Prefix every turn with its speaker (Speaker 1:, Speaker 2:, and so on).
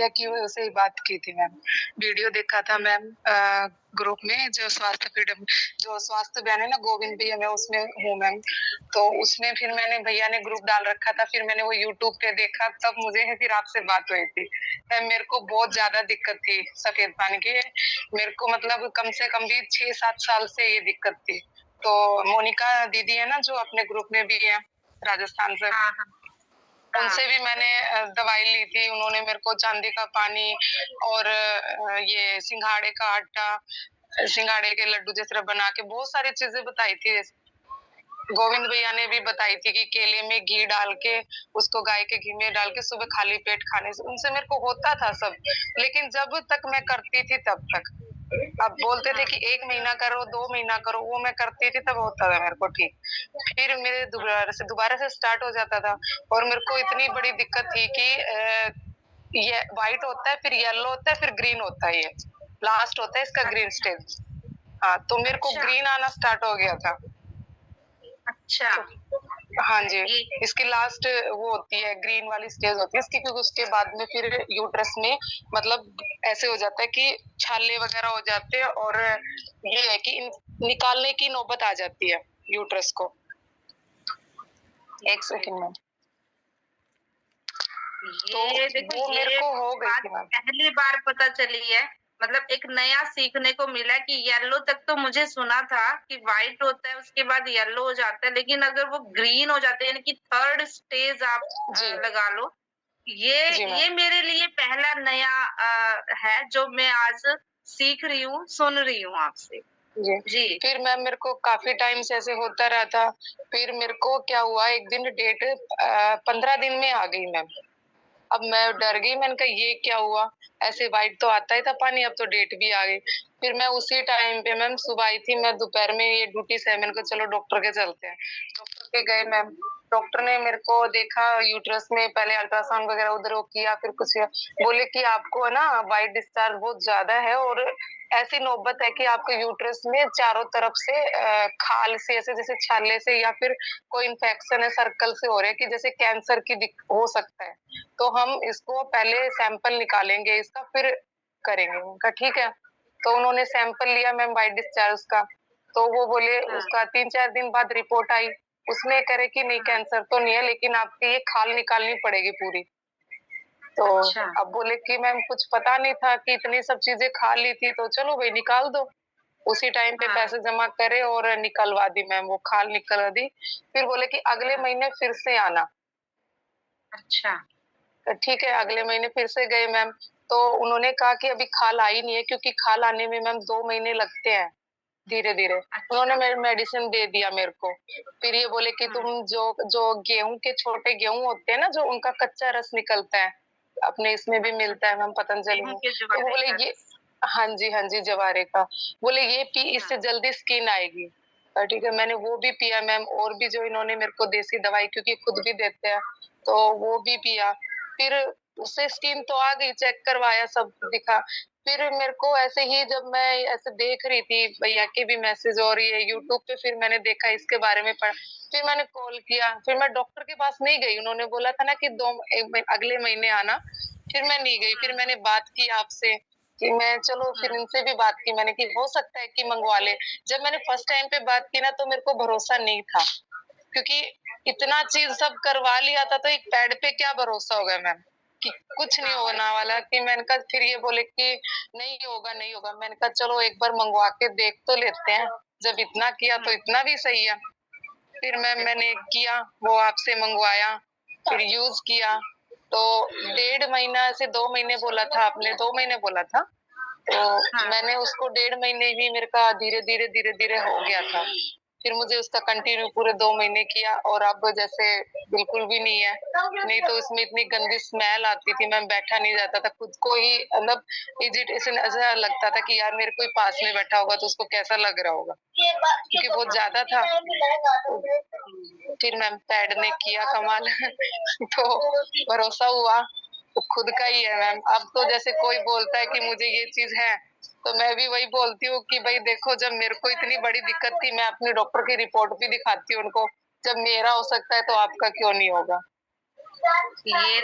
Speaker 1: भैया की से ही बात की थी मैम। वीडियो देखा था मैम ग्रुप में जो स्वास्थ्य फ्रीडम जो स्वास्थ्य अभियान है ना गोविंद भैया, मैं उसमें हूँ मैम। तो उसमें फिर मैंने भैया ने ग्रुप डाल रखा था, फिर मैंने वो यूट्यूब पे देखा, तब मुझे फिर आपसे बात हुई थी। मेरे को बहुत ज्यादा दिक्कत थी सफेद पानी की। मेरे को मतलब कम से कम भी 6-7 साल से ये दिक्कत थी। तो मोनिका दीदी है ना जो अपने ग्रुप में भी है राजस्थान से, उनसे भी मैंने दवाई ली थी। उन्होंने मेरे को चांदी का पानी और ये सिंघाड़े का आटा, सिंघाड़े के लड्डू जैसे बना के बहुत सारी चीजें बताई थी। गोविंद भैया ने भी बताई थी कि केले में घी डाल के उसको गाय के घी में डाल के सुबह खाली पेट खाने से, उनसे मेरे को होता था सब। लेकिन जब तक मैं करती थी तब तक, अब बोलते थे कि 1 महीना करो 2 महीना करो, वो मैं करती थी तब होता था मेरे को ठीक। फिर मेरे दोबारा से स्टार्ट हो जाता था और मेरे को इतनी बड़ी दिक्कत थी कि ये व्हाइट होता है, फिर येलो होता है, फिर ग्रीन होता है, ये लास्ट होता है इसका ग्रीन स्टेज। हाँ, तो मेरे को ग्रीन आना स्टार्ट हो गया था।
Speaker 2: अच्छा।
Speaker 1: हाँ जी, इसकी लास्ट वो होती है ग्रीन वाली स्टेज होती है इसकी, क्योंकि उसके बाद में फिर यूट्रस में मतलब ऐसे हो जाता है कि छाले वगैरह हो जाते हैं और ये है कि निकालने की नौबत आ जाती है यूट्रस को। एक सेकंड में
Speaker 2: ये देखो,
Speaker 1: वो मेरे को हो गई थी मैम।
Speaker 2: पहली बार पता चली है, मतलब एक नया सीखने को मिला कि येलो तक तो मुझे सुना था कि व्हाइट होता है उसके बाद येलो हो जाता है, लेकिन अगर वो ग्रीन हो जाते हैं यानी कि थर्ड स्टेज आप लगा लो, ये मेरे लिए पहला नया है जो मैं आज सीख रही हूँ, सुन रही हूँ आपसे। जी।
Speaker 1: फिर मैम मेरे को काफी टाइम से ऐसे होता रहा था। फिर मेरे को क्या हुआ, एक दिन डेट 15 दिन में आ गई मैम। अब मैं डर गई, मैंने कहा ये क्या हुआ, ऐसे व्हाइट तो आता ही था पानी, अब तो डेट भी आ गई। फिर मैं उसी टाइम पे मैम सुबह आई थी, मैं दोपहर में ये ड्यूटी से, मैंने कहा चलो डॉक्टर के चलते हैं। डॉक्टर के गए मैम, डॉक्टर ने मेरे को देखा यूट्रस में, पहले अल्ट्रासाउंड वगैरह उधर वो किया, फिर कुछ बोले कि आपको है ना व्हाइट डिस्चार्ज बहुत ज्यादा है और ऐसी नौबत है कि आपके यूट्रस में चारों तरफ से खाल से ऐसे जैसे छाले से या फिर कोई इन्फेक्शन है सर्कल से हो रहा है कि जैसे कैंसर की हो सकता है। तो हम इसको पहले सैंपल निकालेंगे इसका, फिर करेंगे। उनका ठीक है। तो उन्होंने सैंपल लिया मैम व्हाइट डिस्चार्ज का, तो वो बोले उसका 3-4 दिन बाद रिपोर्ट आई, उसमें करे कि नहीं कैंसर तो नहीं है, लेकिन आपकी ये खाल निकालनी पड़ेगी पूरी। तो अब बोले कि मैम कुछ पता नहीं था कि इतनी सब चीजें खा ली थी, तो चलो भाई निकाल दो। उसी टाइम पे पैसे जमा करे और निकलवा दी मैम, वो खाल निकलवा दी। फिर बोले कि अगले महीने फिर से आना।
Speaker 2: अच्छा।
Speaker 1: ठीक है, अगले महीने फिर से गए मैम, तो उन्होंने कहा कि अभी खाल आई नहीं है, क्योंकि खाल आने में मैम 2 महीने लगते हैं धीरे-धीरे। उन्होंने मेडिसिन दे दिया मेरे को। फिर ये बोले कि तुम जो जो गेहूँ के छोटे गेहूँ होते हैं ना, जो उनका कच्चा रस निकलता है, अपने इसमें भी मिलता है मैम पतंजलि में। तो वो बोले ये हाँ जी, हाँ जी, जवारे का। बोले ये पी, इससे जल्दी स्किन आएगी। ठीक है, मैंने वो भी पिया मैम, और भी जो इन्होंने मेरे को देसी दवाई, क्योंकि खुद भी देते हैं, तो वो भी पिया। फिर उससे स्किन तो आ गई, चेक करवाया, सब दिखा। फिर मेरे को ऐसे ही जब मैं ऐसे देख रही थी भैया के भी मैसेज और ये यूट्यूब पे, फिर मैंने देखा इसके बारे में पढ़ा, फिर मैंने कॉल किया। फिर मैं डॉक्टर के पास नहीं गई, उन्होंने बोला था ना कि अगले महीने आना, फिर मैं नहीं गई। फिर मैंने बात की आपसे कि मैं चलो, फिर इनसे भी बात की मैंने कि हो सकता है कि मंगवा ले। जब मैंने फर्स्ट टाइम पे बात की ना, तो मेरे को भरोसा नहीं था, क्योंकि इतना चीज सब करवा लिया था, तो एक पैड पे क्या भरोसा होगा मैम कि कुछ नहीं होने वाला। कि मैंने कहा, फिर ये बोले कि नहीं होगा नहीं होगा, मैंने कहा चलो एक बार मंगवा के देख तो लेते हैं, जब इतना किया तो इतना भी सही है। फिर मैंने किया, वो आपसे मंगवाया, फिर यूज किया, तो 1.5 महीना से 2 महीने बोला था आपने, 2 महीने बोला था, तो मैंने उसको 1.5 महीने ही मेरे का धीरे-धीरे हो गया था। फिर मुझे उसका कंटिन्यू पूरे 2 महीने किया, और अब जैसे बिल्कुल भी नहीं है। नहीं तो इसमें इतनी गंदी स्मेल आती थी मैम, बैठा नहीं जाता था, खुद को ही मतलब इरिटेशन ऐसा लगता था कि यार मेरे कोई पास में बैठा होगा तो उसको कैसा लग रहा होगा, क्योंकि बहुत ज्यादा था। फिर मैम पैड ने किया कमाल तो भरोसा हुआ, तो खुद का ही है मैम। अब तो जैसे कोई बोलता है कि मुझे ये चीज है, तो मैं भी वही बोलती हूँ कि भाई देखो, जब मेरे को इतनी बड़ी दिक्कत थी, मैं अपने डॉक्टर की रिपोर्ट भी दिखाती हूँ उनको, जब मेरा हो सकता है तो आपका क्यों नहीं होगा।
Speaker 2: ये